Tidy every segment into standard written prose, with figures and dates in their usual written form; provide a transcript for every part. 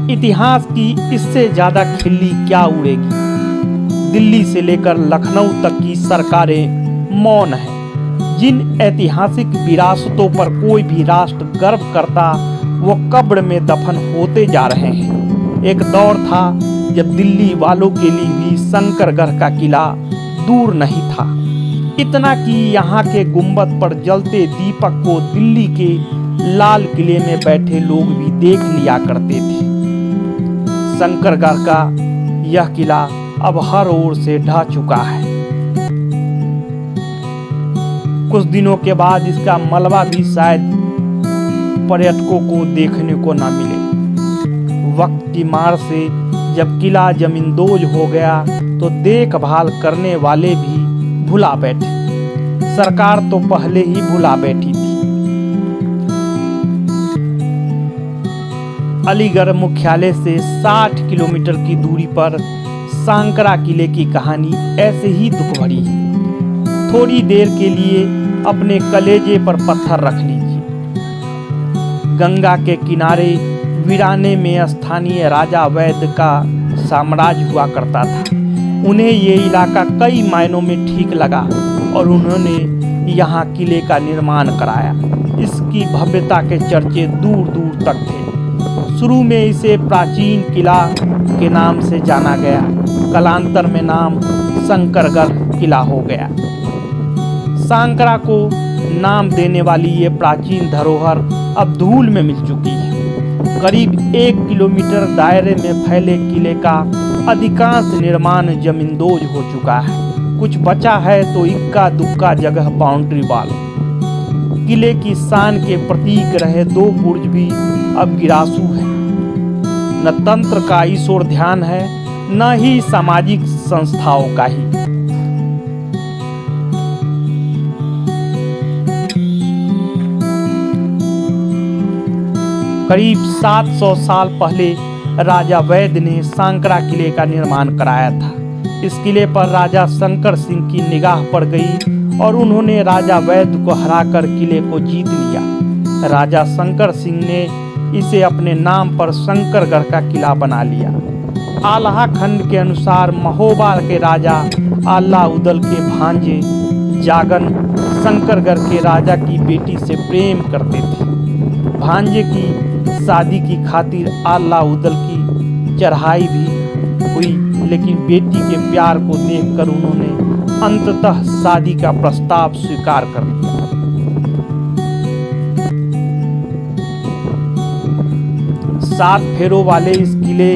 इतिहास की इससे ज्यादा खिल्ली क्या उड़ेगी। दिल्ली से लेकर लखनऊ तक की सरकारें मौन हैं। जिन ऐतिहासिक विरासतों पर कोई भी राष्ट्र गर्व करता वो कब्र में दफन होते जा रहे हैं। एक दौर था जब दिल्ली वालों के लिए भी शंकरगढ़ का किला दूर नहीं था। इतना कि यहाँ के गुंबद पर जलते दीपक को दिल्ली के लाल किले में बैठे लोग भी देख लिया करते थे। शंकरगढ़ का यह किला अब हर ओर से ढह चुका है। कुछ दिनों के बाद इसका मलबा भी शायद पर्यटकों को देखने को ना मिले। वक्त की मार से जब किला जमींदोज हो गया तो देखभाल करने वाले भी भुला बैठे। सरकार तो पहले ही भुला बैठी थी। अलीगढ़ मुख्यालय से 60 किलोमीटर की दूरी पर सांकरा किले की कहानी ऐसे ही दुख भरी है। थोड़ी देर के लिए अपने कलेजे पर पत्थर रख लीजिए। गंगा के किनारे वीराने में स्थानीय राजा वैद्य का साम्राज्य हुआ करता था। उन्हें ये इलाका कई मायनों में ठीक लगा और उन्होंने यहाँ किले का निर्माण कराया। इसकी भव्यता के चर्चे दूर दूर तक थे। शुरू में इसे प्राचीन किला के नाम से जाना गया। कालांतर में नाम शंकरगढ़ किला हो गया। सांकरा को नाम देने वाली ये प्राचीन धरोहर अब धूल में मिल चुकी है। करीब 1 किलोमीटर दायरे में फैले किले का अधिकांश निर्माण जमींदोज हो चुका है। कुछ बचा है तो इक्का दुक्का जगह बाउंड्री वाल। किले की शान के प्रतीक रहे 2 बुर्ज भी अब गिरासू है। न तंत्र का इस ओर ध्यान है न ही सामाजिक संस्थाओं का ही। करीब 700 साल पहले राजा वैद्य ने सांकरा किले का निर्माण कराया था। इस किले पर राजा शंकर सिंह की निगाह पड़ गई और उन्होंने राजा वैद्य को हराकर किले को जीत लिया। राजा शंकर सिंह ने इसे अपने नाम पर शंकरगढ़ का किला बना लिया। आल्हा खंड के अनुसार महोबा के राजा आल्हा उदल के भांजे जागन शंकरगढ़ के राजा की बेटी से प्रेम करते थे। भांजे की शादी की खातिर आल्हा उदल की चढ़ाई भी हुई, लेकिन बेटी के प्यार को देखकर उन्होंने अंततः शादी का प्रस्ताव स्वीकार कर लिया। सात फेरों वाले इस किले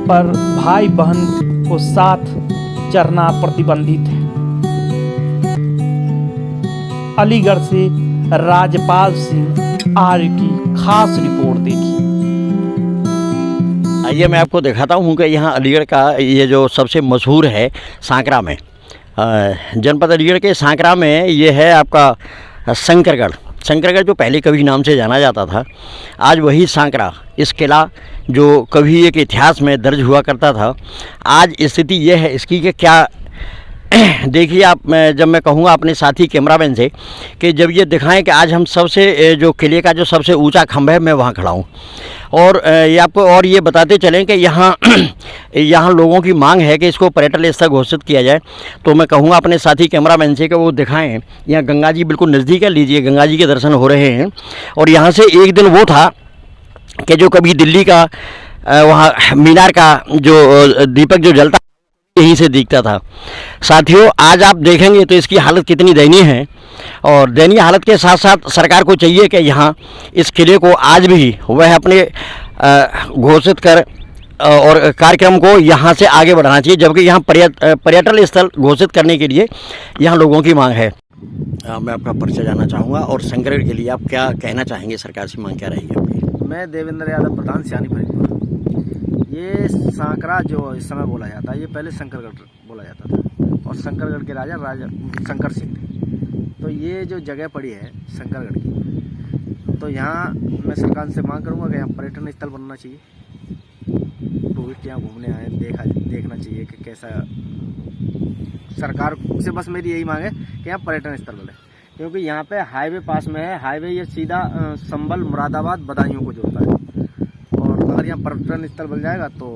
पर भाई बहन को साथ चढ़ना प्रतिबंधित है। अलीगढ़ से राजपाल सिंह आर्य की खास रिपोर्ट देखी। आइए मैं आपको दिखाता हूँ कि यहाँ अलीगढ़ का ये जो सबसे मशहूर है सांकरा में, जनपद अलीगढ़ के सांकरा में ये है आपका शंकरगढ़। शंकरगढ़ जो पहले कभी नाम से जाना जाता था, आज वही सांकरा, इस किला जो कभी एक इतिहास में दर्ज हुआ करता था, आज स्थिति ये है इसकी कि क्या देखिए आप, जब मैं कहूँगा अपने साथी कैमरामैन से कि जब ये दिखाएं कि आज हम सबसे जो किले का जो सबसे ऊंचा खंभा है मैं वहाँ खड़ा हूँ और ये आपको और ये बताते चलें कि यहाँ लोगों की मांग है कि इसको पर्यटन स्थल घोषित किया जाए। तो मैं कहूँगा अपने साथी कैमरामैन से कि वो दिखाएं। यहाँ गंगा जी बिल्कुल नज़दीक है, लीजिए गंगा जी के दर्शन हो रहे हैं। और यहाँ से एक दिन वो था कि जो कभी दिल्ली का वहाँ मीनार का जो दीपक जो जलता यहीं से दिखता था। साथियों, आज आप देखेंगे तो इसकी हालत कितनी दयनीय है और दयनीय हालत के साथ साथ सरकार को चाहिए कि यहाँ इस किले को आज भी वह अपने घोषित कर और कार्यक्रम को यहाँ से आगे बढ़ाना चाहिए, जबकि यहाँ पर्यटन स्थल घोषित करने के लिए यहाँ लोगों की मांग है। मैं आपका परिचय जानना चाहूँगा और शंकरगढ़ के लिए आप क्या कहना चाहेंगे, सरकार से मांग क्या रहेगी आपकी? मैं देवेंद्र यादव, प्रधान सियानी फरीदपुर। ये सांकरा जो इस समय बोला जाता है, ये पहले शंकरगढ़ बोला जाता था और शंकरगढ़ के राजा शंकर सिंह थे। तो ये जो जगह पड़ी है शंकरगढ़ की, तो यहाँ मैं सरकार से मांग करूँगा कि यहाँ पर्यटन स्थल बनना चाहिए। टूरिस्ट यहाँ घूमने आए, देखना चाहिए कि कैसा। सरकार से बस मेरी यही मांग है कि यहाँ पर्यटन स्थल बने, क्योंकि यहाँ पे हाईवे पास में है। हाईवे ये सीधा संभल, मुरादाबाद, बदायूं को जोड़ता है। अगर यहाँ पर्यटन स्थल बन जाएगा तो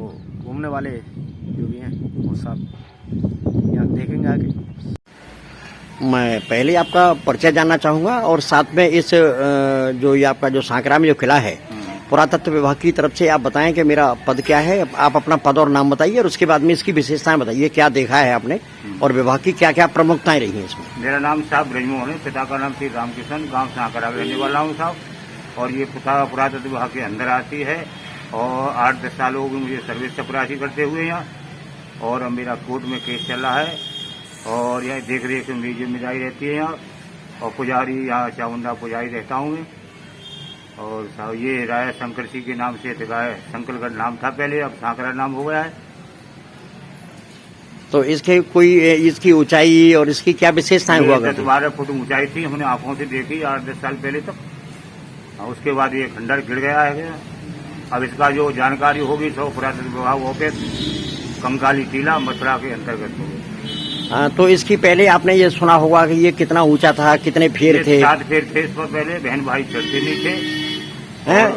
घूमने वाले जो भी हैं वो सब यहाँ देखेंगे आके। मैं पहले आपका परिचय जानना चाहूँगा और साथ में इस जो ये आपका जो सांकरा में जो किला है पुरातत्व विभाग की तरफ से आप बताएं कि मेरा पद क्या है। आप अपना पद और नाम बताइए और उसके बाद में इसकी विशेषताएं बताइए, क्या देखा है आपने और विभाग की क्या क्या प्रमुखताएं रही हैं इसमें। मेरा नाम साहब ब्रजमोहन है, पिता का नाम श्री रामकिशन, गांव सांकरा रहने वाला हूँ साहब। और ये पुरातत्व विभाग के अंदर आती है और 8-10 साल हो गए मुझे सर्विस चपरासी करते हुए यहाँ। और अब मेरा कोर्ट में केस चल रहा है और यह देख रेख मेरी जिम्मेदारी रहती है यहाँ। और पुजारी यहाँ चामुंडा पुजारी रहता हूँ मैं। और साहब ये राजा शंकर सिंह के नाम से शंकरगढ़ नाम था पहले, अब सांकरा नाम हो गया है। तो इसके कोई इसकी ऊंचाई और इसकी क्या विशेषताएं हुआ करती? 10-12 फुट ऊंचाई थी, हमने आंखों से देखी 8-10 साल पहले तक। और उसके बाद ये खंडर गिर गया है। अब इसका जो जानकारी होगी सब पुरातत्व विभाग ऑफिस कंकाली टीला मथुरा के अंतर्गत होगी। तो इसकी पहले आपने ये सुना होगा कि ये कितना ऊंचा था, कितने फेर थे? 7 फेर थे इस पर पहले। बहन भाई चढ़ते नहीं थे।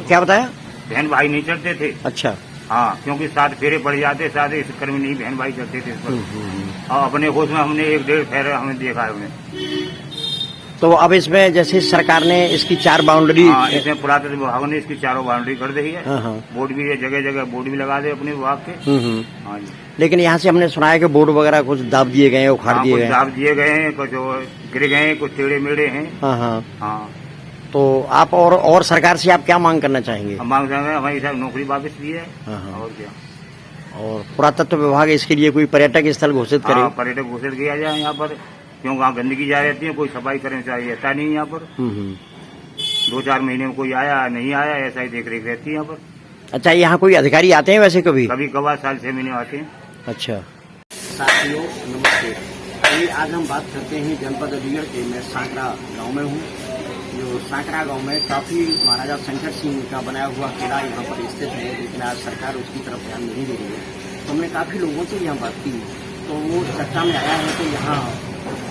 क्या बताया? बहन भाई नहीं चढ़ते थे। अच्छा। हाँ, क्योंकि 7 फेरे पड़ जाते, 7 इस चक्कर में नहीं बहन भाई चढ़ते थे इस पर। और अपने होश में हमने 1-1.5 फेरा हमने देखा है उन्हें। तो अब इसमें जैसे सरकार ने इसकी 4 बाउंड्री, इसमें पुरातत्व विभाग ने इसकी 4 बाउंड्री कर दी है। बोर्ड भी है, जगह जगह बोर्ड भी लगा दे अपने विभाग के। हाँ जी। लेकिन यहाँ से हमने सुना है कि बोर्ड वगैरह कुछ दाब दिए गए हैं, उखाड़ दिए गए हैं। दाब दिए गए हैं, कुछ गिर गए हैं, कुछ टेढ़े मेढ़े हैं। हाँ। तो आप और सरकार से आप क्या मांग करना चाहेंगे? हम मांग चाहेंगे हमारी साहब नौकरी वापस दी है। और क्या। और पुरातत्व विभाग इसके लिए कोई पर्यटक स्थल घोषित करे? पर्यटक घोषित किया जाए यहाँ पर, क्यों वहाँ गंदगी जा रहती है, कोई सफाई कर्मचारी रहता नहीं यहाँ पर। 2-4 महीने में कोई आया नहीं आया, ऐसा ही देख रेख रहती है यहाँ पर। अच्छा, यहाँ कोई अधिकारी आते हैं वैसे कभी? कभी कभार साल 6 महीने आते हैं। अच्छा। साथियों नमस्ते। चलिए आज हम बात करते हैं जनपद अलीगढ़ के। मैं सांकरा गांव में हूँ। जो सांकरा गांव में काफी महाराजा शंकर सिंह का बनाया हुआ किला यहाँ पर स्थित है, लेकिन आज सरकार उसकी तरफ ध्यान नहीं दे रही है। तो हमने काफी लोगों से यहाँ बात की तो वो चर्चा में आया है कि यहाँ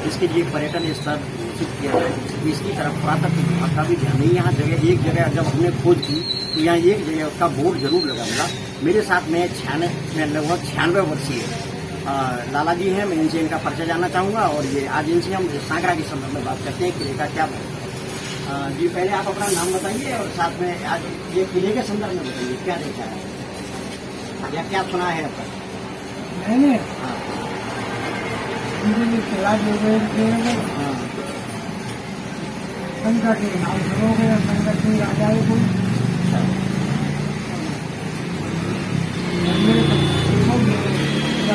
इसके लिए पर्यटन स्थल घोषित किया जाए। इसकी तरफ पुरातत्व विभाग का भी ध्यान नहीं। यहाँ एक जगह जब हमने खोज की तो यहाँ एक जगह उसका बोर्ड जरूर लगा होगा। मेरे साथ में लगभग 96 वर्षीय लाला जी हैं। मैं इनसे इनका परिचय जानना चाहूँगा और ये आज इनसे हम सांकरा के संदर्भ में बात करते हैं किले का क्या जी। पहले आप अपना नाम बताइए और साथ में आज ये किले के संदर्भ में बताइए क्या देखा है या क्या सुना है आपका? मैंने हाँ। किला जो शंकर के नाम शुरू गया, शंकर सिंह राजा है कोई।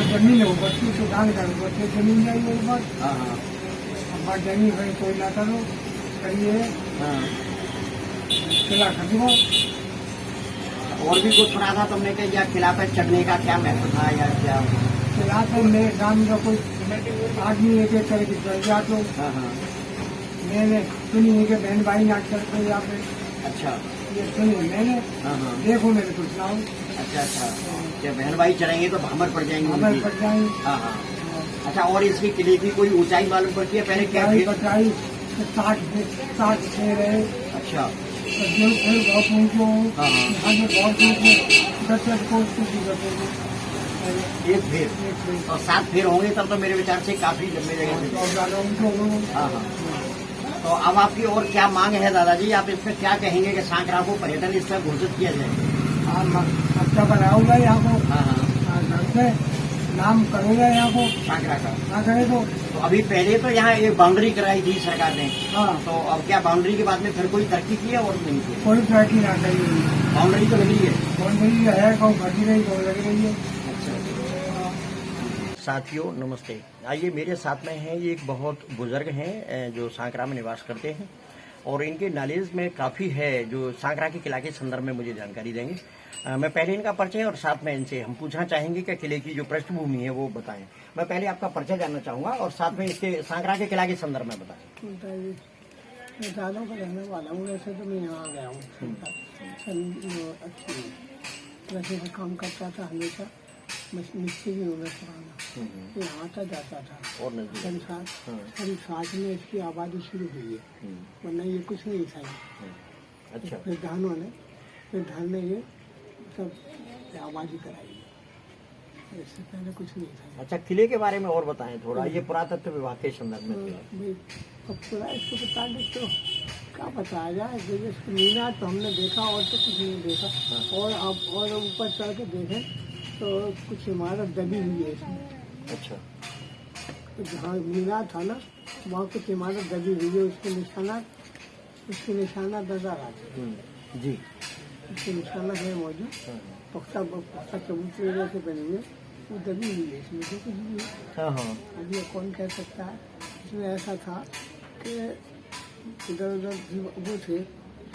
जमीन है बच्ची तो दान करो, बच्चे जमीन जाइए एक बार। अब जमीन भाई कोई ना करो करिए किला खरीदो। और भी कुछ सुना था तुमने कि या किला पर चढ़ने का क्या महत्व था या क्या? किला तो मेरे गाँव का कोई आदमी एक एक करके चल गया तो मैंने सुनी है कि बहन भाई आज चलते यहाँ पे। अच्छा, ये सुनी मैंने। देखो मेरे को सुनाओ। अच्छा अच्छा, जब बहन भाई चढ़ेंगे तो भामर पड़ जाएंगे। भामर पड़ जाएंगे। हाँ हाँ। अच्छा, और इसकी किले की कोई ऊंचाई मालूम पड़ती है? पहले क्या ऊंचाई 60 फेर है। अच्छा। जो फेर बहुत ऊंचो आगे बहुत एक फेर और 7 फेर होंगे तब तो मेरे विचार से काफी लंबे जगह। हाँ हाँ। तो अब आपकी और क्या मांग है दादाजी? आप इस पर क्या कहेंगे कि सांकरा को पर्यटन स्थल घोषित किया जाए? अच्छा बनाऊंगा यहाँ को। हाँ घर से नाम करूंगा यहाँ को सांकरा का। ना करे तो अभी पहले तो यहाँ एक बाउंड्री कराई थी सरकार ने। हाँ। तो अब क्या बाउंड्री के बाद में फिर कोई तरक्की की है और नहीं की? कोई तरक्की ना करी। बाउंड्री तो लगी है। बाउंड्री है कहूँ भटी रही तो लग रही है। साथियों नमस्ते। आइए मेरे साथ में हैं ये एक बहुत बुजुर्ग हैं जो सांकरा में निवास करते हैं और इनके नॉलेज में काफ़ी है जो सांकरा के किला के संदर्भ में मुझे जानकारी देंगे। मैं पहले इनका परिचय और साथ में इनसे हम पूछना चाहेंगे कि किले की जो पृष्ठभूमि है वो बताएं। मैं पहले आपका परिचय जानना चाहूँगा और साथ में इसके सांकरा के किला के संदर्भ में बताएं। मैं दादों का रहने वाला हूँ। वैसे तो मैं यहाँ आ गया हूँ। वैसे तो काम करता था हमेशा, मिस्त्री में पुराना यहाँ आता जाता था। और करीब 60 में इसकी आबादी शुरू हुई है, वरना ये कुछ नहीं था। अच्छा। फिर धान ने ये सब आबादी कराई है। इससे पहले कुछ नहीं था। अच्छा, किले के बारे में और बताएं थोड़ा, ये पुरातत्व विभाग के संदर्भ में थे। भाई अब पूरा इसको बता दे तो क्या बताया जाए। जैसे इसको मीनार तो हमने देखा और तो कुछ नहीं देखा। और अब और ऊपर चढ़ के देखें तो कुछ इमारत दबी हुई है इसमें। अच्छा, तो जहाँ मीनार था ना वहाँ कुछ इमारत दबी हुई है, उसके निशाना नजर आते हैं। जी, उसके निशाना है मौजूद। पुख्ता चबूतरे जैसे बने हुए, वो दबी हुई है इसमें तो कुछ भी। हाँ हाँ, अब ये कौन कह सकता है। इसमें ऐसा था कि इधर उधर वो थे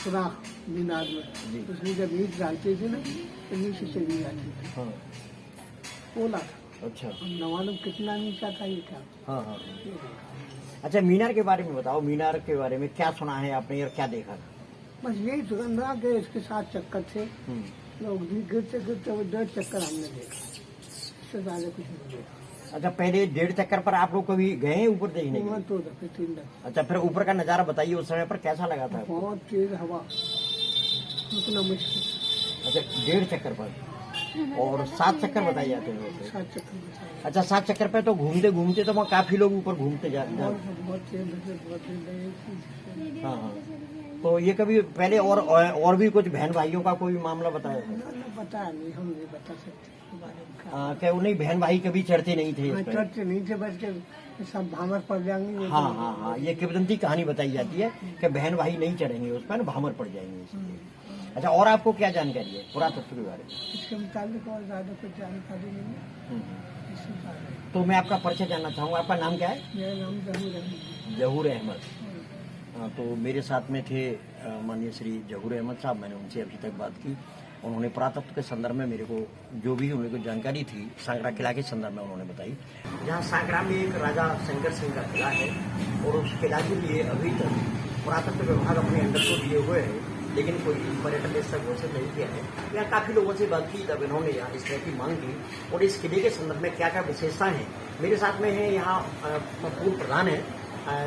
सुराख मीनार में, उसमें जब ईंट डालते थे ना तो नीचे चली जाती थी। हाँ, पोला था। अच्छा, अब न मालूम कितना नीचा था ये क्या। हाँ हाँ। अच्छा, मीनार के बारे में बताओ, मीनार के बारे में क्या सुना है आपने और क्या देखा था? बस यही सुगंधा के इसके साथ चक्कर थे। लोग भी गिरते गिरते वो 1.5 चक्कर हमने देखा, इससे ज्यादा कुछ नहीं देखा। अच्छा, पहले 1.5 चक्कर पर आप लोग कभी गए हैं ऊपर देखने के लिए? वहाँ 2 दफे 3 दफे। अच्छा, फिर ऊपर का नज़ारा बताइए, उस समय पर कैसा लगा था? बहुत तेज हवा, रुकना मुश्किल। अच्छा, 1.5 चक्कर पर, और 7 चक्कर बताए जाते हैं वैसे। 7 चक्कर बताया। अच्छा, 7 चक्कर पे तो घूमते घूमते तो वहाँ काफी लोग ऊपर घूमते जाते हैं। बहुत तेज लगे। हाँ हाँ, तो ये कभी पहले और भी कुछ बहन भाइयों का कोई मामला बताया था? पता नहीं, हम नहीं बता सकते इसके बारे में क्या। क्या उन्हें बहन भाई कभी चढ़ते नहीं थे इस पर? चढ़ते नहीं थे, बस के सब भामर पड़ जाएंगे। हाँ हाँ हाँ, ये किंवदंती कहानी बताई जाती है कि बहन भाई नहीं चढ़ेंगे उस पर, भामर पड़ जाएंगे इसलिए। अच्छा, और आपको क्या जानकारी है पुरातत्व के बारे में? इसके मुताबिक और ज्यादा कुछ जानकारी नहीं है इसके बारे में। तो मैं आपका परिचय जानना चाहूँगा, आपका नाम क्या है? मेरा नाम जहूर अहमद। जहूर अहमद। हाँ, तो मेरे साथ में थे माननीय श्री जहूर अहमद साहब, मैंने उनसे अभी तक बात की। उन्होंने पुरातत्व के संदर्भ में मेरे को जो भी उनको जानकारी थी सांकरा किला के संदर्भ में उन्होंने बताई। जहाँ सांकरा में एक राजा शंकर सिंह का किला है, और उस किला के लिए अभी तक पुरातत्व विभाग अपने अंडर को दिए हुए है, लेकिन कोई पर्यटन स्थल घोषित नहीं किया है। यहाँ काफी लोगों से बात की, तब इन्होंने यहाँ इस तरह की मांग की। और इस किले के संदर्भ में क्या क्या विशेषताएं हैं, मेरे साथ में है यहाँ पूर्व प्रधान है,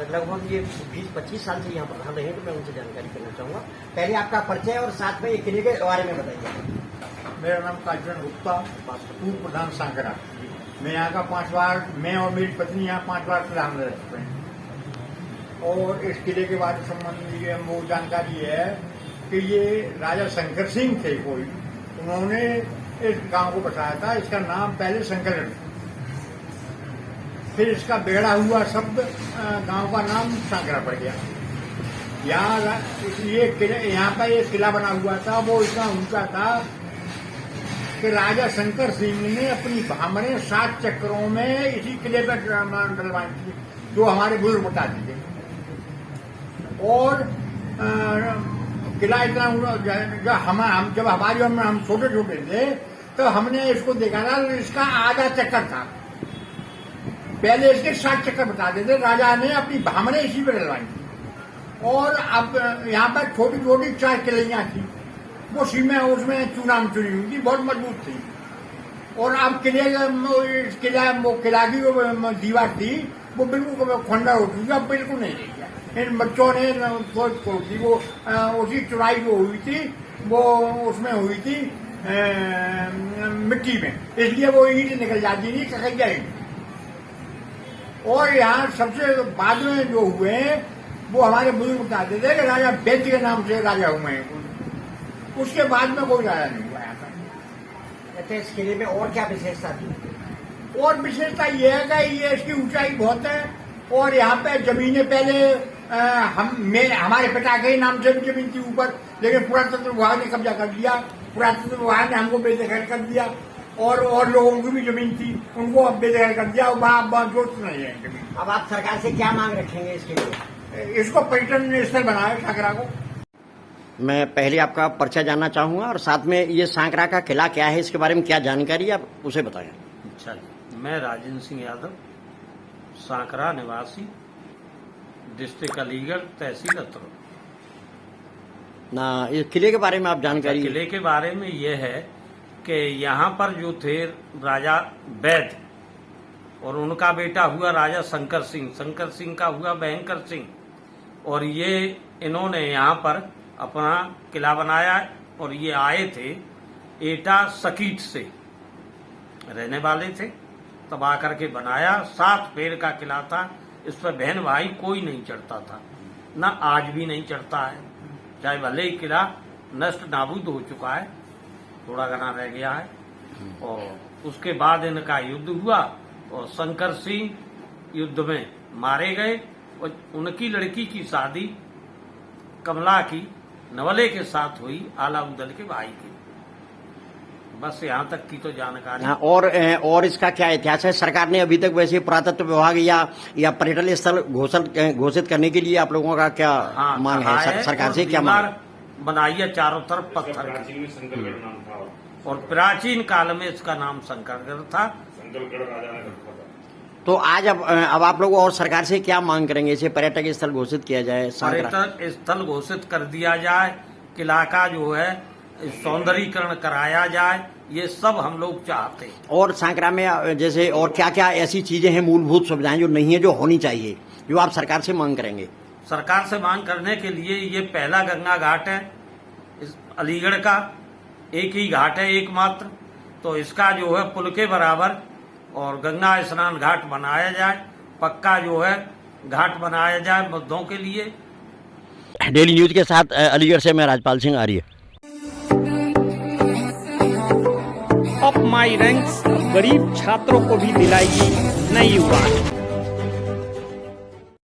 लगभग ये 20-25 साल से यहाँ प्रधान रहे, तो मैं उनसे जानकारी करना चाहूँगा। पहले आपका परिचय और साथ में ये किले के बारे में बताइए। मेरा नाम काजन गुप्ता, पूर्व प्रधान सांकरा। मैं यहाँ का 5 बार, मैं और मेरी पत्नी यहाँ 5 बार प्रधान रह चुके हैं। और इस किले के बारे में संबंधी वो जानकारी है कि ये राजा शंकर सिंह थे कोई, उन्होंने इस गांव को बसाया था। इसका नाम पहले शंकरगढ़, फिर इसका बेड़ा हुआ शब्द गांव का नाम सांकरा पड़ गया। यहाँ यहाँ पर एक किला बना हुआ था, वो इतना ऊंचा था कि राजा शंकर सिंह ने अपनी भामरें 7 चक्करों में इसी किले पर डलवाई थी, जो हमारे बुजुर्ग बताते थे। और किला इतना जब हमारी उम्र हम छोटे छोटे थे तो हमने इसको देखा था, इसका आधा चक्कर था। पहले इसके 7 चक्कर बताते थे, राजा ने अपनी भामरें इसी पर डलवाई थी। और अब यहाँ पर छोटी छोटी 4 किलियां थी, वो सीमें उसमें चूनाम चुनी हुई थी, बहुत मजबूत थी। और अब किला की जो दीवार थी वो बिल्कुल खंडर हो चुकी, अब बिल्कुल नहीं रही है। इन बच्चों ने थी वो उसी चुराई जो हुई थी वो उसमें हुई थी मिट्टी में, इसलिए वो ईंट निकल जाती थी, ककैया ईंट। और यहाँ सबसे बाद में जो हुए हैं वो हमारे बुजुर्ग बताते थे कि राजा वैद्य के नाम से राजा हुए हैं, उसके बाद में कोई राजा नहीं हुआ यहाँ पर। अच्छा, इस किले में और क्या विशेषता थी? और विशेषता ये है कि ये इसकी ऊंचाई बहुत है, और यहाँ पे जमीनें पहले हमारे पिता के ही नाम से भी जमीन थी ऊपर, लेकिन पुरातत्व विभाग ने कब्जा कर लिया। पुरातत्व विभाग ने हमको बेदखल कर दिया, और लोगों की भी जमीन थी उनको अब बेदखल कर दिया, वहाँ जोत नहीं है जमीन। अब आप सरकार से क्या मांग रखेंगे इसके लिए? इसको पर्यटन स्थल बनाए सांकरा को। मैं पहले आपका परिचय जानना चाहूंगा, और साथ में ये सांकरा का किला क्या है, इसके बारे में क्या जानकारी है, आप उसे बताएं। अच्छा, मैं राजेंद्र सिंह यादव, सांकरा निवासी, डिस्ट्रिक्ट अलीगढ़, तहसील अतरौली। ना, इस किले के बारे में आप जानकारी? किले के बारे में ये है कि यहाँ पर जो थे राजा वैद्य, और उनका बेटा हुआ राजा शंकर सिंह, शंकर सिंह का हुआ भयंकर सिंह, और ये इन्होंने यहाँ पर अपना किला बनाया। और ये आए थे एटा सकीट से रहने वाले थे, तब आकर के बनाया। 7 पेड़ का किला था, इस पर बहन भाई कोई नहीं चढ़ता था, ना आज भी नहीं चढ़ता है, चाहे भले ही किला नष्ट नाबूद हो चुका है, थोड़ा घना रह गया है। और उसके बाद इनका युद्ध हुआ और शंकर सिंह युद्ध में मारे गए और उनकी लड़की की शादी कमला की नवले के साथ हुई, आलाउद्दल के भाई की। बस यहाँ तक की तो जानकारी। हाँ, और इसका क्या इतिहास है? सरकार ने अभी तक वैसे पुरातत्व विभाग या पर्यटन स्थल घोषित करने के लिए आप लोगों का क्या मांग है? सरकार से क्या मांग बनाई है? चारों तरफ पत्थर की, और प्राचीन काल में इसका नाम शंकरगढ़ था। तो आज अब आप लोग और सरकार से क्या मांग करेंगे? इसे पर्यटक स्थल घोषित किया जाए, पर्यटक स्थल घोषित कर दिया जाए, किला का जो है सौंदर्यीकरण कराया जाए, ये सब हम लोग चाहते हैं। और सांकरा में जैसे और क्या क्या ऐसी चीजें हैं, मूलभूत सुविधाएं जो नहीं है, जो होनी चाहिए, जो आप सरकार से मांग करेंगे? सरकार से मांग करने के लिए ये पहला गंगा घाट है इस अलीगढ़ का, एक ही घाट है एकमात्र, तो इसका जो है पुल के बराबर और गंगा स्नान घाट बनाया जाए, पक्का जो है घाट बनाया जाए बुद्धों के लिए। डेली न्यूज के साथ अलीगढ़ से मैं Rajpal Singh Arya. Up my ranks गरीब छात्रों को भी दिलाएगी नई उड़ान।